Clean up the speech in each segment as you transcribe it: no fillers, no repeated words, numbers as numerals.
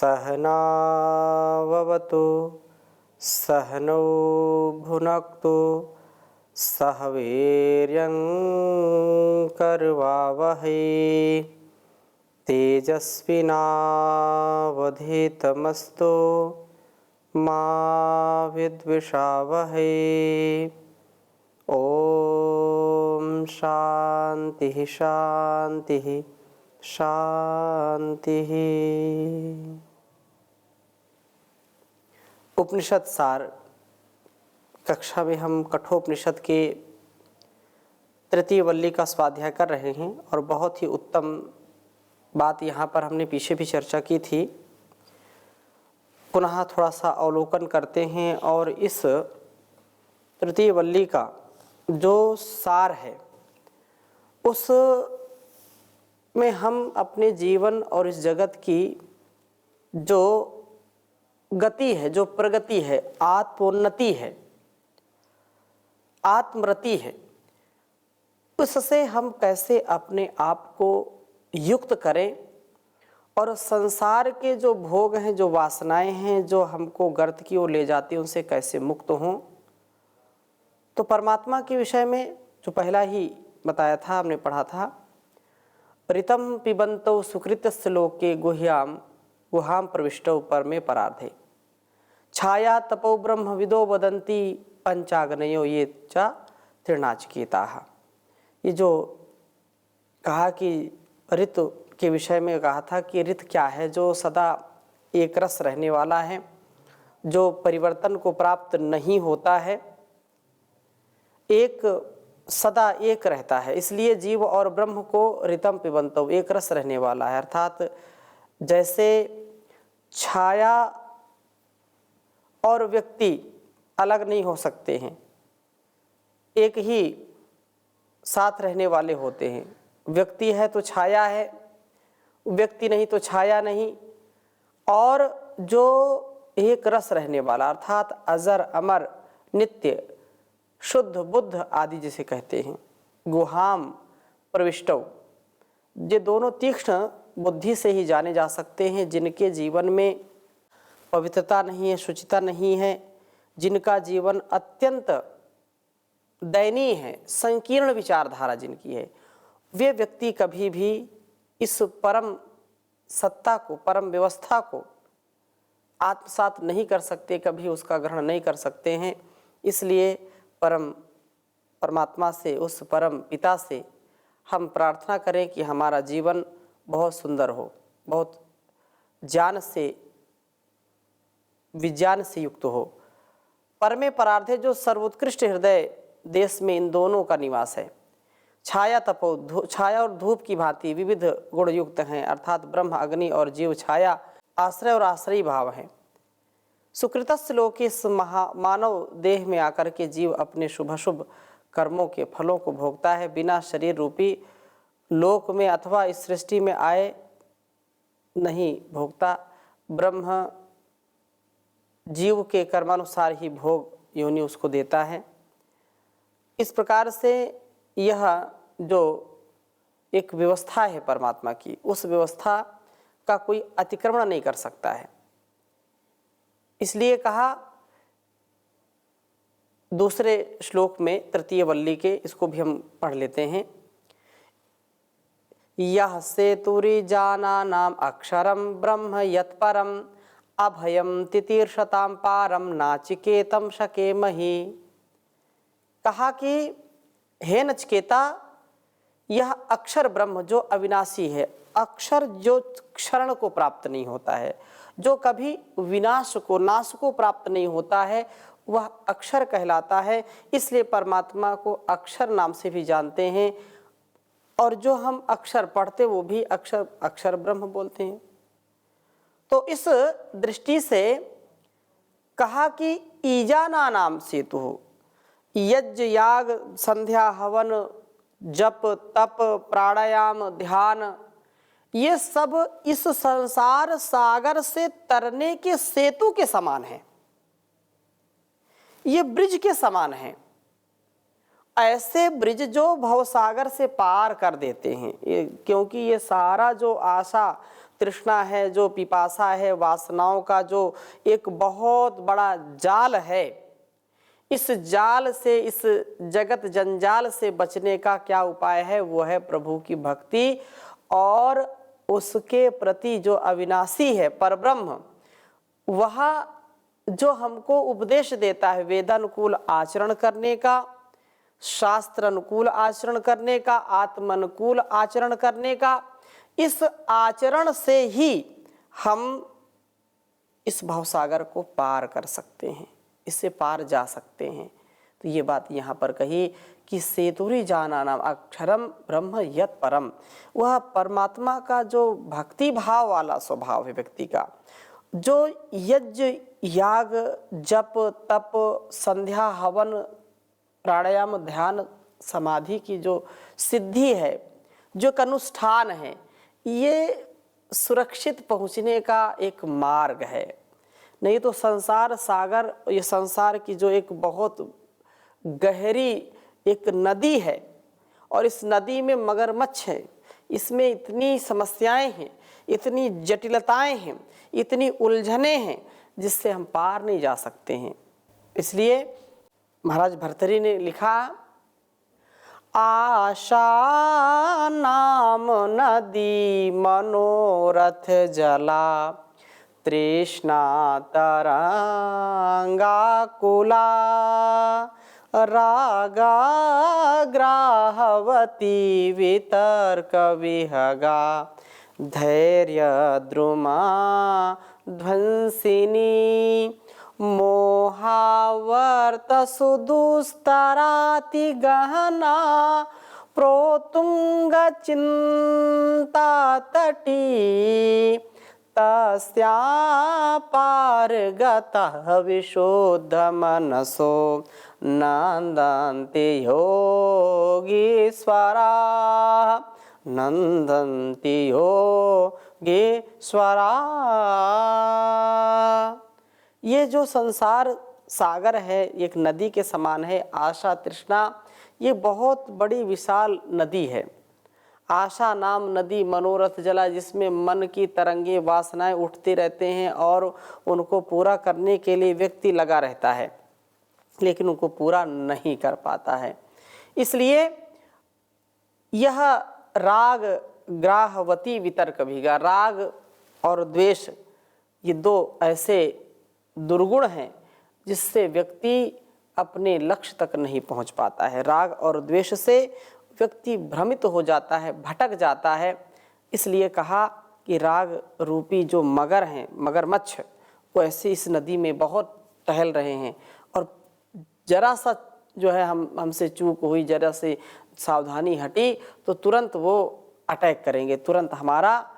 सहनाववतु सहनौ भुनक्तु सह वीर्यं करवावहै तेजस्विनावधीतमस्तु मा विद्विषावहै। ओम शांति शांति शांति। उपनिषद सार कक्षा में हम कठोपनिषद के तृतीय वल्ली का स्वाध्याय कर रहे हैं और बहुत ही उत्तम बात यहाँ पर हमने पीछे भी चर्चा की थी। पुनः थोड़ा सा अवलोकन करते हैं और इस तृतीय वल्ली का जो सार है उस में हम अपने जीवन और इस जगत की जो गति है, जो प्रगति है, आत्मोन्नति है, आत्मरति है, उससे हम कैसे अपने आप को युक्त करें और संसार के जो भोग हैं, जो वासनाएं हैं, जो हमको गर्त की ओर ले जाती हैं, उनसे कैसे मुक्त हों। तो परमात्मा के विषय में जो पहला ही बताया था, हमने पढ़ा था, ऋतं पिबन्तौ सुकृतस्य लोके गुहां प्रविष्टौ परमे परार्धे छाया तपो ब्रह्मविदो वदन्ति पंचाग्नयो ये च तृणाचिकेताः। ये जो कहा कि ऋतु के विषय में कहा था कि ऋत क्या है, जो सदा एक रस रहने वाला है, जो परिवर्तन को प्राप्त नहीं होता है, एक सदा एक रहता है। इसलिए जीव और ब्रह्म को ऋतम पिबन्तौ एक रस रहने वाला है। अर्थात जैसे छाया और व्यक्ति अलग नहीं हो सकते हैं, एक ही साथ रहने वाले होते हैं। व्यक्ति है तो छाया है, व्यक्ति नहीं तो छाया नहीं। और जो एक रस रहने वाला अर्थात अजर अमर नित्य शुद्ध बुद्ध आदि जिसे कहते हैं, गुहाम प्रविष्टौ, ये दोनों तीक्ष्ण बुद्धि से ही जाने जा सकते हैं। जिनके जीवन में पवित्रता नहीं है, शुचिता नहीं है, जिनका जीवन अत्यंत दयनीय है, संकीर्ण विचारधारा जिनकी है, वे व्यक्ति कभी भी इस परम सत्ता को, परम व्यवस्था को आत्मसात नहीं कर सकते, कभी उसका ग्रहण नहीं कर सकते हैं। इसलिए परमात्मा से, उस परम पिता से हम प्रार्थना करें कि हमारा जीवन बहुत सुंदर हो, बहुत ज्ञान से, विज्ञान से युक्त हो। परमे परार्धे, जो सर्वोत्कृष्ट हृदय देश में इन दोनों का निवास है। छाया तपो, छाया और धूप की भांति विविध गुण युक्त हैं, अर्थात ब्रह्म अग्नि और जीव छाया आश्रय और आश्रयी भाव हैं। सुकृतस्य लोके, इस मानव देह में आकर के जीव अपने शुभाशुभ कर्मों के फलों को भोगता है। बिना शरीर रूपी लोक में अथवा इस सृष्टि में आए नहीं भोगता। ब्रह्म जीव के कर्मानुसार ही भोग योनि उसको देता है। इस प्रकार से यह जो एक व्यवस्था है परमात्मा की, उस व्यवस्था का कोई अतिक्रमण नहीं कर सकता है। इसलिए कहा दूसरे श्लोक में तृतीय वल्ली के, इसको भी हम पढ़ लेते हैं। यह सेतुरी जाना नाम अक्षरम ब्रह्म यत्परम अभयम तितीर्षताम पारम नाचिकेतम शकेमहि। कहा कि हे नचिकेता, यह अक्षर ब्रह्म जो अविनाशी है, अक्षर जो क्षरण को प्राप्त नहीं होता है, जो कभी विनाश को, नाश को प्राप्त नहीं होता है, वह अक्षर कहलाता है। इसलिए परमात्मा को अक्षर नाम से भी जानते हैं। और जो हम अक्षर पढ़ते वो भी अक्षर अक्षर ब्रह्म बोलते हैं। तो इस दृष्टि से कहा कि ईजाना नाम सेतु हो, यज्ञ याग संध्या हवन जप तप प्राणायाम ध्यान, ये सब इस संसार सागर से तरने के सेतु के समान है, ये ब्रिज के समान है। ऐसे ब्रिज जो भवसागर से पार कर देते हैं। क्योंकि ये सारा जो आशा तृष्णा है, जो पिपासा है, वासनाओं का जो एक बहुत बड़ा जाल है, इस जाल से, इस जगत जंजाल से बचने का क्या उपाय है? वो है प्रभु की भक्ति और उसके प्रति जो अविनाशी है परब्रह्म, वह जो हमको उपदेश देता है वेदानुकूल आचरण करने का, शास्त्र अनुकूल आचरण करने का, आत्मानुकूल आचरण करने का, इस आचरण से ही हम इस भवसागर को पार कर सकते हैं, इससे पार जा सकते हैं। तो ये बात यहाँ पर कही कि सेतुरी जाना नाम अक्षरम ब्रह्म यत परम, वह परमात्मा का जो भक्ति भाव वाला स्वभाव है व्यक्ति का, जो यज्ञ याग जप तप संध्या हवन प्राणायाम ध्यान समाधि की जो सिद्धि है, जो एक अनुष्ठान है, ये सुरक्षित पहुँचने का एक मार्ग है। नहीं तो संसार सागर, ये संसार की जो एक बहुत गहरी एक नदी है और इस नदी में मगरमच्छ है, इसमें इतनी समस्याएं हैं, इतनी जटिलताएं हैं, इतनी उलझने हैं जिससे हम पार नहीं जा सकते हैं। इसलिए महाराज भर्तृहरि ने लिखा, आशा नाम नदी मनोरथ जला, तृष्णा तरंगा कुला, रागा ग्राहवती वितर्क विहगा, धैर्य द्रुमा ध्वंसिनी, मोहावर्त सुदुस्तराति गहना, प्रोतुंग चिंता तटी, तस्या पारगतः विशुद्ध मनसो, नंदन्ति योगीश्वरा, नंदन्ति योगीश्वरा। ये जो संसार सागर है, एक नदी के समान है। आशा तृष्णा ये बहुत बड़ी विशाल नदी है। आशा नाम नदी मनोरथ जला, जिसमें मन की तरंगे वासनाएं उठते रहते हैं और उनको पूरा करने के लिए व्यक्ति लगा रहता है, लेकिन उनको पूरा नहीं कर पाता है। इसलिए यह राग ग्राहवती वितर्क भीगा, राग और द्वेष ये दो ऐसे दुर्गुण हैं जिससे व्यक्ति अपने लक्ष्य तक नहीं पहुंच पाता है। राग और द्वेष से व्यक्ति भ्रमित हो जाता है, भटक जाता है। इसलिए कहा कि राग रूपी जो मगर हैं, मगरमच्छ, वो ऐसे इस नदी में बहुत टहल रहे हैं और जरा सा जो है हमसे चूक हुई, जरा से सावधानी हटी तो तुरंत वो अटैक करेंगे, तुरंत हमारा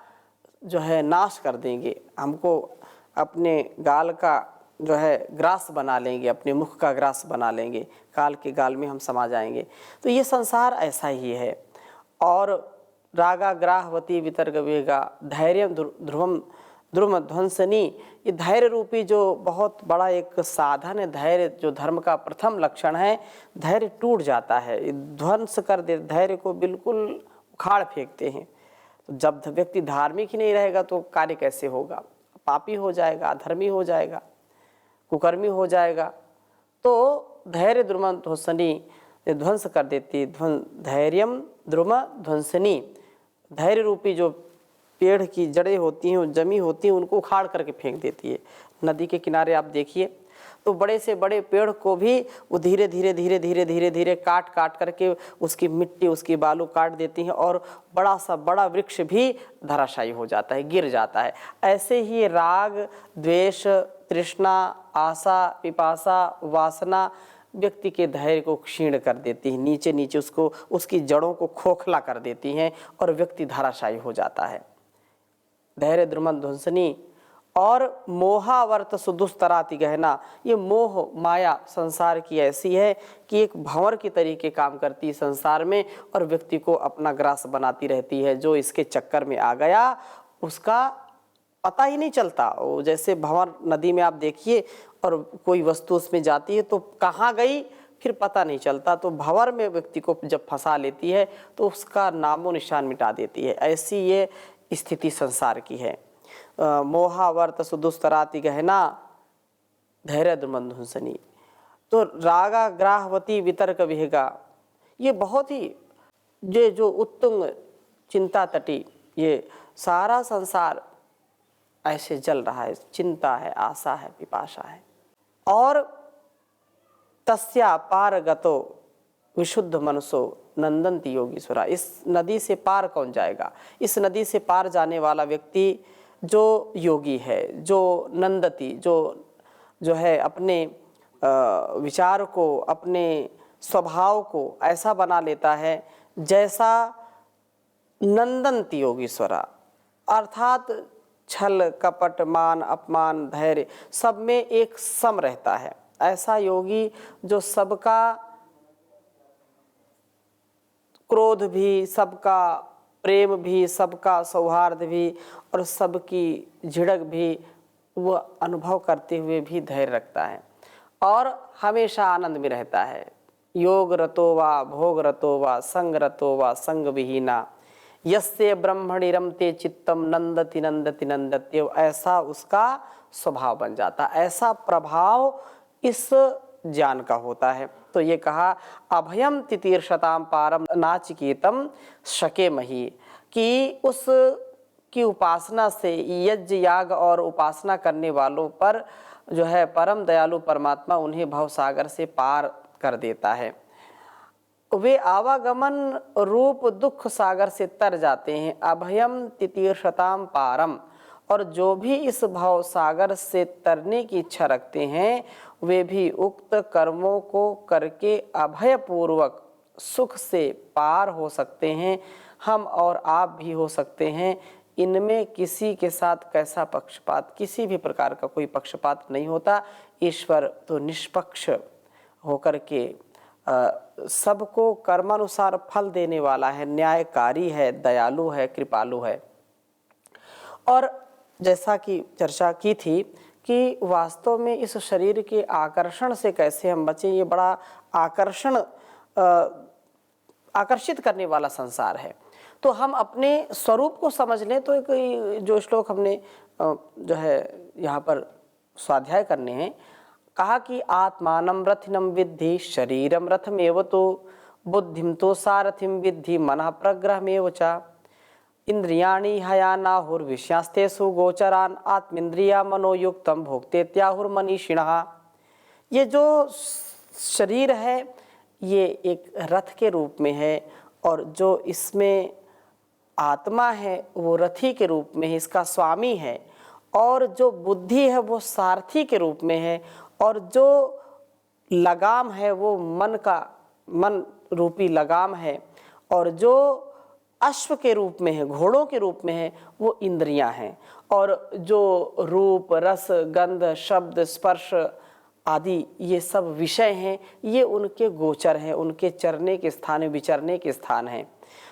जो है नाश कर देंगे, हमको अपने गाल का जो है ग्रास बना लेंगे, अपने मुख का ग्रास बना लेंगे, काल के गाल में हम समा जाएंगे। तो ये संसार ऐसा ही है। और रागा ग्राहवती वितर्क वेगा, धैर्य ध्रुवम ध्रुम ध्वंसनी, ये धैर्य रूपी जो बहुत बड़ा एक साधन है। धैर्य जो धर्म का प्रथम लक्षण है, धैर्य टूट जाता है, ध्वंस कर दे, धैर्य को बिल्कुल उखाड़ फेंकते हैं। तो जब व्यक्ति धार्मिक ही नहीं रहेगा तो कार्य कैसे होगा? पापी हो जाएगा, अधर्मी हो जाएगा, कुकर्मी हो जाएगा। तो धैर्य द्रुम ध्वंसनी ध्वंस कर देती, धैर्यम द्रुम ध्वंसनी, धैर्य रूपी जो पेड़ की जड़ें होती हैं, जमी होती हैं, उनको उखाड़ करके फेंक देती है। नदी के किनारे आप देखिए तो बड़े से बड़े पेड़ को भी वो धीरे धीरे धीरे धीरे धीरे धीरे काट काट करके उसकी मिट्टी, उसकी बालू काट देती हैं और बड़ा सा बड़ा वृक्ष भी धराशायी हो जाता है, गिर जाता है। ऐसे ही राग द्वेष तृष्णा आशा पिपासा वासना व्यक्ति के धैर्य को क्षीण कर देती है, नीचे नीचे उसको, उसकी जड़ों को खोखला कर देती हैं और व्यक्ति धराशायी हो जाता है। धैर्य द्रुमन ध्वंसनी और मोहावर्त सुदुस्तराति गहना, ये मोह माया संसार की ऐसी है कि एक भंवर की तरीके काम करती है संसार में और व्यक्ति को अपना ग्रास बनाती रहती है। जो इसके चक्कर में आ गया उसका पता ही नहीं चलता। वो जैसे भंवर नदी में आप देखिए और कोई वस्तु उसमें जाती है तो कहाँ गई फिर पता नहीं चलता। तो भंवर में व्यक्ति को जब फंसा लेती है तो उसका नामो निशान मिटा देती है। ऐसी ये स्थिति संसार की है। मोहावर्त सुदुस्तराति गहना धैर्य दुर्मंधुंसनी। तो रागा ग्राहवती वितर्क विहगा, ये बहुत ही ये जो उत्तुंग चिंता तटी, ये सारा संसार ऐसे जल रहा है। चिंता है, आशा है, पिपाशा है। और तस्या पार गतो विशुद्ध मनसो नंदंती योगीश्वरा। इस नदी से पार कौन जाएगा? इस नदी से पार जाने वाला व्यक्ति जो योगी है, जो नंदती, जो है अपने विचार को, अपने स्वभाव को ऐसा बना लेता है जैसा नंदंती योगीश्वरा, अर्थात छल कपट मान अपमान धैर्य सब में एक सम रहता है। ऐसा योगी जो सबका क्रोध भी, सबका प्रेम भी, सबका सौहार्द भी और सबकी झिड़क भी वह अनुभव करते हुए भी धैर्य रखता है और हमेशा आनंद में रहता है। योग रतो वा भोग रतो वा संग रतो वा संग विहीना यस्ते ब्रह्मणि रमते चित्तम नंदति नंदति नंदत्यव। ऐसा उसका स्वभाव बन जाता, ऐसा प्रभाव इस ज्ञान का होता है। तो ये कहा अभयम तितीर्षताम पारम नाचिकेतम शके मही, कि उस की उपासना से यज्ञ याग और उपासना करने वालों पर जो है परम दयालु परमात्मा उन्हें भवसागर से पार कर देता है। वे आवागमन रूप दुख सागर से तर जाते हैं। अभयम तितीर्षताम पारम, और जो भी इस भव सागर से तरने की इच्छा रखते हैं वे भी उक्त कर्मों को करके अभयपूर्वक सुख से पार हो सकते हैं। हम और आप भी हो सकते हैं। इनमें किसी के साथ कैसा पक्षपात, किसी भी प्रकार का कोई पक्षपात नहीं होता। ईश्वर तो निष्पक्ष होकर के सबको कर्मानुसार फल देने वाला है, न्यायकारी है, दयालु है, कृपालु है। और जैसा कि चर्चा की थी कि वास्तव में इस शरीर के आकर्षण से कैसे हम बचें, ये बड़ा आकर्षित करने वाला संसार है। तो हम अपने स्वरूप को समझ लें तो एक जो श्लोक हमने जो है यहाँ पर स्वाध्याय करने हैं, कहा कि आत्मानं रथिनं विद्धि शरीरं रथमेव तो बुद्धिं तो सारथिं विद्धि मनः प्रग्रहमेव च इंद्रियाणि हयानाहुर्विषयास्तेषु गोचरान् आत्मेन्द्रिया मनोयुक्तं भोक्तेत्याहुर्मनीषिणः। ये जो शरीर है ये एक रथ के रूप में है और जो इसमें आत्मा है वो रथी के रूप में है, इसका स्वामी है। और जो बुद्धि है वो सारथी के रूप में है और जो लगाम है वो मन रूपी लगाम है और जो अश्व के रूप में है, घोड़ों के रूप में है, वो इंद्रियां हैं। और जो रूप रस गंध शब्द स्पर्श आदि ये सब विषय हैं, ये उनके गोचर हैं, उनके चरने के स्थान, विचरने के स्थान हैं।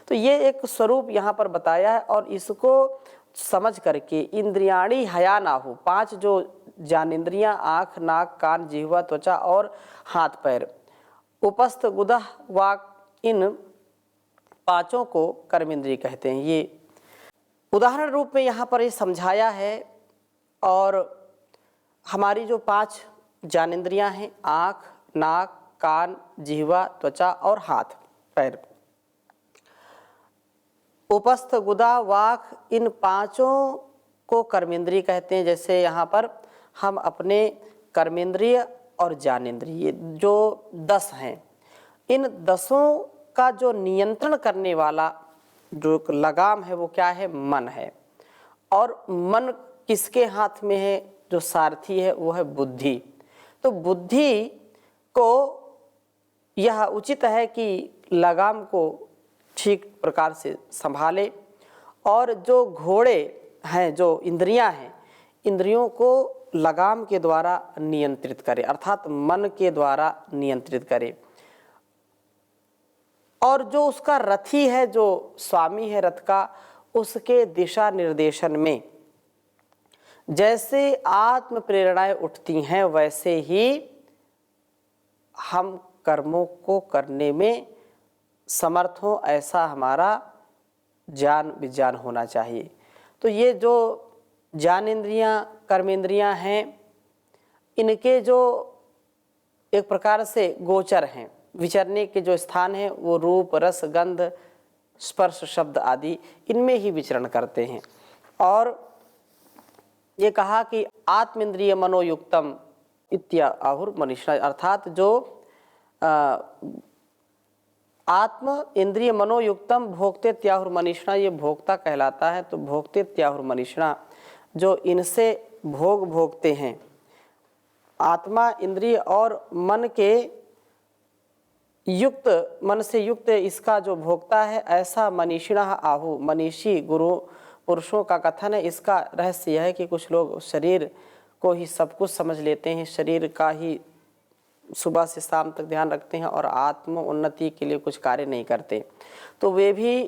तो ये एक स्वरूप यहाँ पर बताया है और इसको समझ करके इंद्रियाणी हयानाहु, 5 जो ज्ञानेंद्रियां आँख नाक कान जिह्वा त्वचा और हाथ पैर, उपस्थ गुदह वाक, इन 5 को कर्मेंद्रिय कहते हैं। ये उदाहरण रूप में यहाँ पर ये समझाया है। और हमारी जो 5 ज्ञानेंद्रियां हैं, आँख नाक कान जिह्वा त्वचा और हाथ पैर, उपस्थ गुदा वाक, इन 5 को कर्मेंद्रिय कहते हैं। जैसे यहाँ पर हम अपने कर्मेंद्रिय और ज्ञानेंद्रिय जो 10 हैं, इन 10 का जो नियंत्रण करने वाला जो लगाम है वो क्या है? मन है। और मन किसके हाथ में है? जो सारथी है वो है बुद्धि। तो बुद्धि को यह उचित है कि लगाम को ठीक प्रकार से संभाले और जो घोड़े हैं, जो इंद्रियां हैं, इंद्रियों को लगाम के द्वारा नियंत्रित करे, अर्थात मन के द्वारा नियंत्रित करे। और जो उसका रथी है, जो स्वामी है रथ का, उसके दिशा निर्देशन में जैसे आत्म प्रेरणाएं उठती हैं वैसे ही हम कर्मों को करने में समर्थ हों, ऐसा हमारा ज्ञान विज्ञान होना चाहिए। तो ये जो ज्ञानेंद्रियाँ, कर्मेंद्रियाँ हैं, इनके जो एक प्रकार से गोचर हैं, विचरने के जो स्थान हैं, वो रूप, रस, गंध, स्पर्श, शब्द आदि इनमें ही विचरण करते हैं। और ये कहा कि आत्मेंद्रिय मनोयुक्तम इत्याहुर मनीषा, अर्थात जो आत्म इंद्रिय मनोयुक्तम भोक्ते त्याहुर मनीषणा, ये भोक्ता कहलाता है। तो भोक्ते त्याहुर मनीषणा, जो इनसे भोग भोगते हैं, आत्मा, इंद्रिय और मन के युक्त, मन से युक्त इसका जो भोक्ता है, ऐसा मनीषिणः आहु, मनीषी गुरु पुरुषों का कथन है। इसका रहस्य यह है कि कुछ लोग शरीर को ही सब कुछ समझ लेते हैं, शरीर का ही सुबह से शाम तक ध्यान रखते हैं और आत्म उन्नति के लिए कुछ कार्य नहीं करते, तो वे भी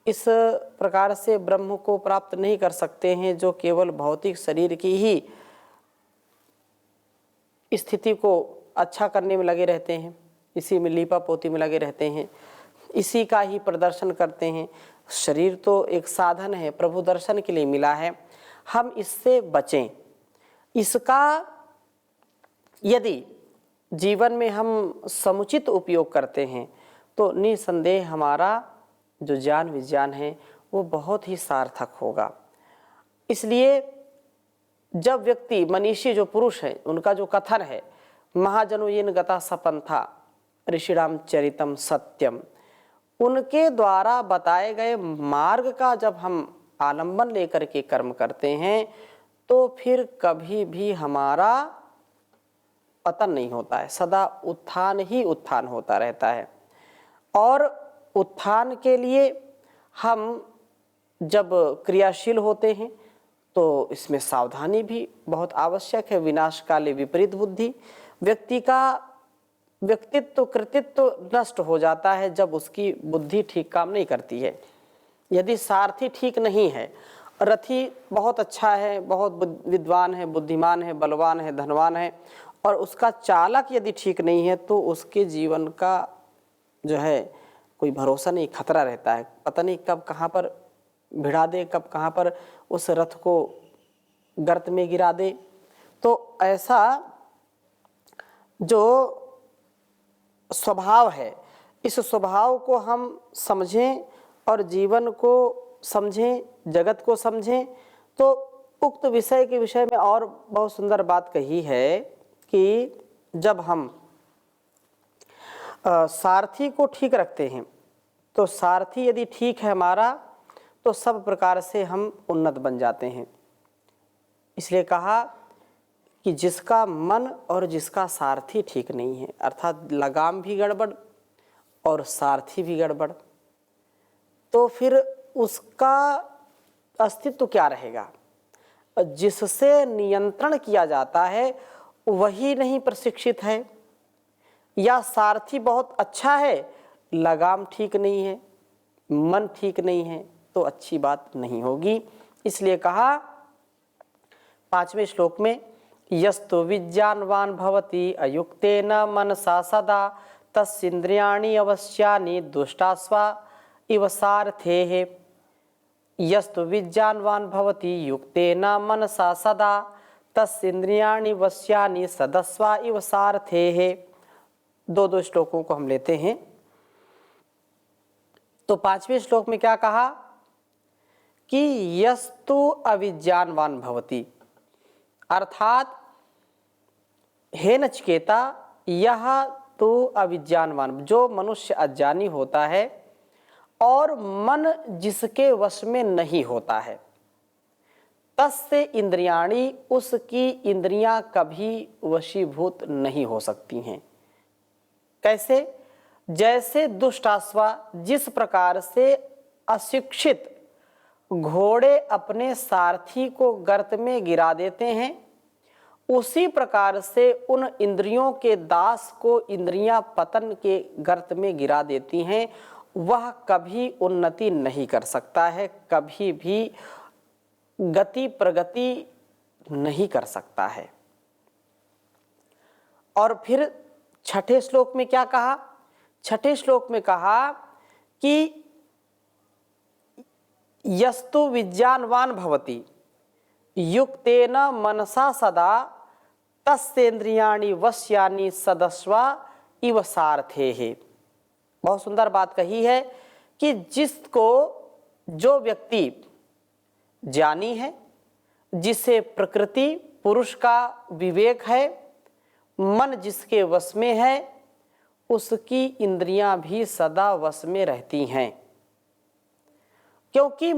इस प्रकार से ब्रह्म को प्राप्त नहीं कर सकते हैं, जो केवल भौतिक शरीर की ही स्थिति को अच्छा करने में लगे रहते हैं, इसी में लीपा पोती में लगे रहते हैं, इसी का ही प्रदर्शन करते हैं। शरीर तो एक साधन है, प्रभु दर्शन के लिए मिला है, हम इससे बचें। इसका यदि जीवन में हम समुचित उपयोग करते हैं तो निसंदेह हमारा जो ज्ञान विज्ञान है वो बहुत ही सार्थक होगा। इसलिए जब व्यक्ति, मनीषी जो पुरुष है, उनका जो कथन है, महाजनो येन गता सपंथा ऋषिराम चरितम सत्यम, उनके द्वारा बताए गए मार्ग का जब हम आलंबन लेकर के कर्म करते हैं तो फिर कभी भी हमारा पतन नहीं होता है, सदा उत्थान ही उत्थान होता रहता है। और उत्थान के लिए हम जब क्रियाशील होते हैं तो इसमें सावधानी भी बहुत आवश्यक है। विनाश काले विपरीत बुद्धि, व्यक्ति का व्यक्तित्व कृतित्व नष्ट हो जाता है जब उसकी बुद्धि ठीक काम नहीं करती है। यदि सारथी ठीक नहीं है, रथी बहुत अच्छा है, बहुत विद्वान है, बुद्धिमान है, बलवान है, धनवान है, और उसका चालक यदि ठीक नहीं है तो उसके जीवन का जो है कोई भरोसा नहीं, खतरा रहता है। पता नहीं कब कहाँ पर भिड़ा दे, कब कहाँ पर उस रथ को गर्त में गिरा दे। तो ऐसा जो स्वभाव है, इस स्वभाव को हम समझें और जीवन को समझें, जगत को समझें। तो उक्त विषय के विषय में और बहुत सुंदर बात कही है कि जब हम सारथी को ठीक रखते हैं तो सारथी यदि ठीक है हमारा तो सब प्रकार से हम उन्नत बन जाते हैं। इसलिए कहा कि जिसका मन और जिसका सारथी ठीक नहीं है, अर्थात लगाम भी गड़बड़ और सारथी भी गड़बड़, तो फिर उसका अस्तित्व क्या रहेगा। जिससे नियंत्रण किया जाता है वही नहीं प्रशिक्षित है, या सारथी बहुत अच्छा है, लगाम ठीक नहीं है, मन ठीक नहीं है, तो अच्छी बात नहीं होगी। इसलिए कहा 5वें श्लोक में, यस्तु विज्ञानवान भवति अयुक्तेन मनसा सदा तस्इन्द्रियाणि अवश्यानि दुष्टास्वा इव सारथेः। यस्तु विज्ञानवान भवति युक्तेन मनसा सदा तस्इन्द्रियाणि वश्यानि सदस्वा इव सारथेः। दो श्लोकों को हम लेते हैं। तो 5वें श्लोक में क्या कहा कि यस्तु अविज्ञानवान भवति, अर्थात हे नचिकेता, यह तो अविज्ञानवान, जो मनुष्य अज्ञानी होता है और मन जिसके वश में नहीं होता है, तस्य इंद्रियाणि, उसकी इंद्रियां कभी वशीभूत नहीं हो सकती हैं। कैसे? जैसे दुष्टाश्वा, जिस प्रकार से अशिक्षित घोड़े अपने सारथी को गर्त में गिरा देते हैं, उसी प्रकार से उन इंद्रियों के दास को इंद्रियां पतन के गर्त में गिरा देती हैं। वह कभी उन्नति नहीं कर सकता है, कभी भी गति प्रगति नहीं कर सकता है। और फिर छठे श्लोक में क्या कहा? छठे श्लोक में कहा कि यस्तु विज्ञानवान भवति युक्तेन मनसा सदा तस्येन्द्रियाणि वश्यानि सदस्वा इव सारथेः। बहुत सुंदर बात कही है कि जिसको, जो व्यक्ति ज्ञानी है, जिसे प्रकृति पुरुष का विवेक है, मन जिसके वश में है, उसकी इंद्रियां भी सदा वश में रहती हैं। क्योंकि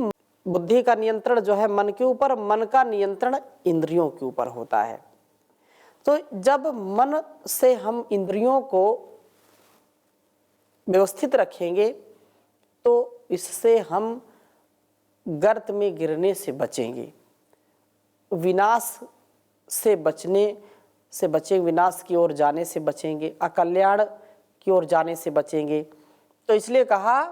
बुद्धि का नियंत्रण जो है मन के ऊपर, मन का नियंत्रण इंद्रियों के ऊपर होता है। तो जब मन से हम इंद्रियों को व्यवस्थित रखेंगे तो इससे हम गर्त में गिरने से बचेंगे, विनाश से बचेंगे, विनाश की ओर जाने से बचेंगे, अकल्याण की ओर जाने से बचेंगे। तो इसलिए कहा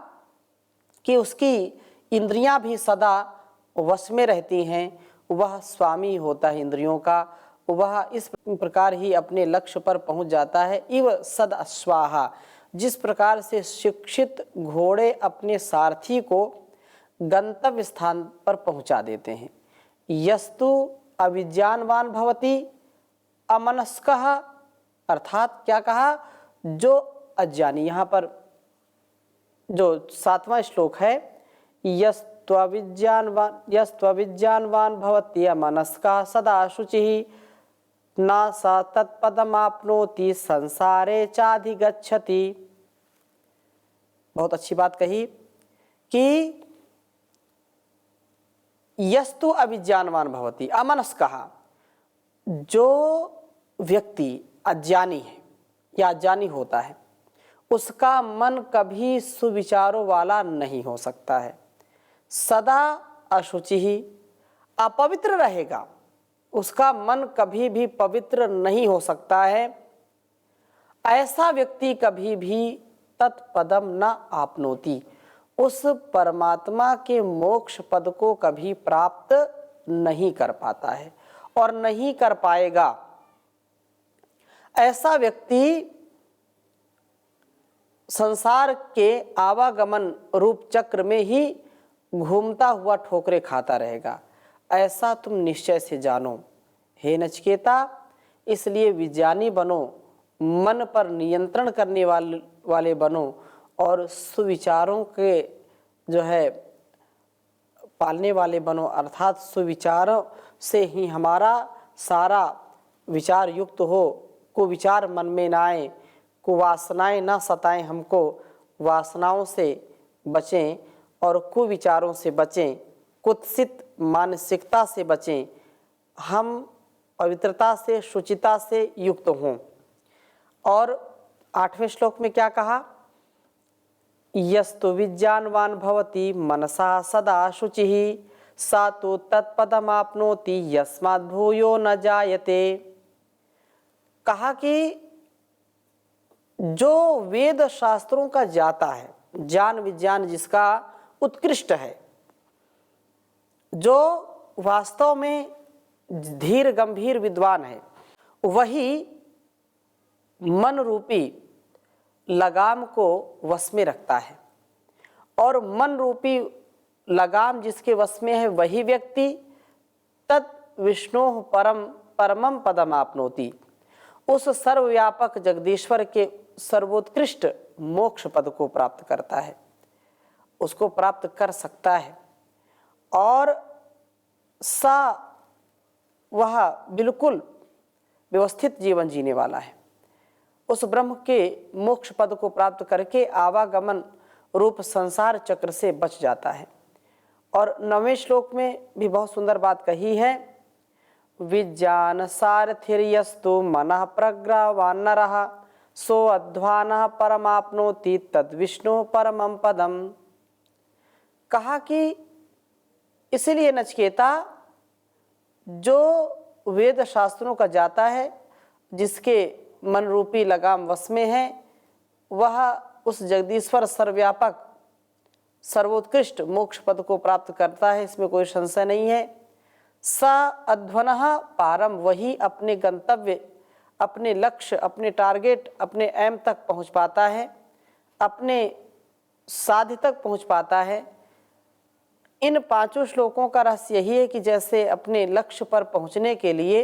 कि उसकी इंद्रियां भी सदा वश में रहती हैं, वह स्वामी होता है इंद्रियों का, वह इस प्रकार ही अपने लक्ष्य पर पहुंच जाता है। इव सद अश्वाहा, जिस प्रकार से शिक्षित घोड़े अपने सारथी को गंतव्य स्थान पर पहुंचा देते हैं। यस्तु अविज्ञानवान भवति अमनस्कः, अर्थात क्या कहा, जो अज्ञानी, यहाँ पर जो 7वां श्लोक है, यस्त्वविज्ञानवान भवति अमनस्कः सदा शुचिः न स तत्पदमाप्नोति संसारे चाधिगच्छति। बहुत अच्छी बात कही कि यस्तु अविज्ञानवान भवति अमनस्कः, जो व्यक्ति अज्ञानी है या अज्ञानी होता है, उसका मन कभी सुविचारों वाला नहीं हो सकता है। सदा अशुचि ही, अपवित्र रहेगा, उसका मन कभी भी पवित्र नहीं हो सकता है। ऐसा व्यक्ति कभी भी तत्पदम न आपनोति, उस परमात्मा के मोक्ष पद को कभी प्राप्त नहीं कर पाता है और नहीं कर पाएगा। ऐसा व्यक्ति संसार के आवागमन रूप चक्र में ही घूमता हुआ ठोकरे खाता रहेगा, ऐसा तुम निश्चय से जानो। हे नचिकेता, इसलिए विज्ञानी बनो, मन पर नियंत्रण करने वाले बनो और सुविचारों के जो है पालने वाले बनो, अर्थात सुविचारों से ही हमारा सारा विचार युक्त हो, कुविचार मन में ना आए, कुवासनाएं ना सताएं हमको, वासनाओं से बचें और कुविचारों से बचें, कुत्सित मानसिकता से बचें, हम पवित्रता से, शुचिता से युक्त हों। और 8वें श्लोक में क्या कहा? यस्तु विज्ञानवान भवति मनसा सदा शुचिः सा तो तत्पदमाप्नोति यस्मात् भूयो न जायते। कहा कि जो वेद शास्त्रों का ज्ञाता है, ज्ञान विज्ञान जिसका उत्कृष्ट है, जो वास्तव में धीर गंभीर विद्वान है, वही मन रूपी लगाम को वश में रखता है। और मन रूपी लगाम जिसके वश में है, वही व्यक्ति तत् विष्णोः परमं पदम आपनोति, उस सर्वव्यापक जगदीश्वर के सर्वोत्कृष्ट मोक्ष पद को प्राप्त करता है, उसको प्राप्त कर सकता है। और सा वह बिल्कुल व्यवस्थित जीवन जीने वाला है, उस ब्रह्म के मोक्ष पद को प्राप्त करके आवागमन रूप संसार चक्र से बच जाता है। और 9वें श्लोक में भी बहुत सुंदर बात कही है, विज्ञान सारथिर्यस्तु मनः प्रग्रहवान् नरः सो अध्वानः परमाप्नोति तद्विष्णु परमं पदम। कहा कि इसलिए नचिकेता, जो वेद शास्त्रों का जाता है, जिसके मन रूपी लगाम वश में है, वह उस जगदीश्वर सर्वव्यापक सर्वोत्कृष्ट मोक्ष पद को प्राप्त करता है, इसमें कोई संशय नहीं है। स अध्वनः पारम, वही अपने गंतव्य अपने लक्ष्य, अपने टारगेट, अपने एम तक पहुंच पाता है, अपने साध्य तक पहुंच पाता है। इन पांचों श्लोकों का रहस्य यही है कि जैसे अपने लक्ष्य पर पहुंचने के लिए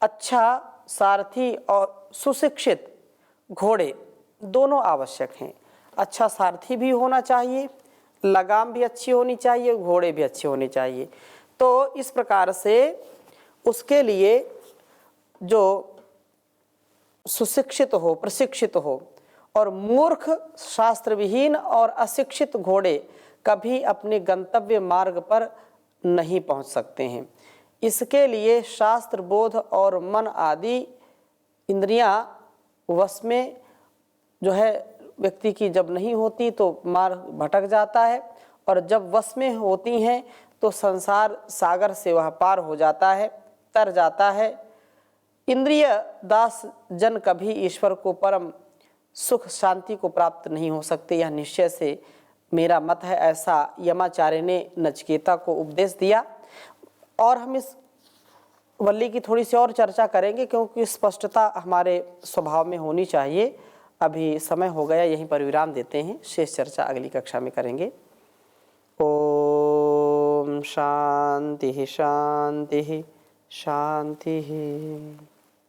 अच्छा सारथी और सुशिक्षित घोड़े दोनों आवश्यक हैं। अच्छा सारथी भी होना चाहिए, लगाम भी अच्छी होनी चाहिए, घोड़े भी अच्छे होने चाहिए। तो इस प्रकार से उसके लिए जो सुशिक्षित हो, प्रशिक्षित हो, और मूर्ख, शास्त्र विहीन और अशिक्षित घोड़े कभी अपने गंतव्य मार्ग पर नहीं पहुंच सकते हैं। इसके लिए शास्त्र बोध और मन आदि इंद्रियां वश में जो है व्यक्ति की जब नहीं होती तो मार्ग भटक जाता है, और जब वश में होती हैं तो संसार सागर से वह पार हो जाता है, तर जाता है। इंद्रिय दास जन कभी ईश्वर को, परम सुख शांति को प्राप्त नहीं हो सकते, यह निश्चय से मेरा मत है। ऐसा यमाचार्य ने नचिकेता को उपदेश दिया। और हम इस वल्ली की थोड़ी सी और चर्चा करेंगे, क्योंकि स्पष्टता हमारे स्वभाव में होनी चाहिए। अभी समय हो गया, यहीं पर विराम देते हैं, शेष चर्चा अगली कक्षा में करेंगे। ओम शांति शांति शांति।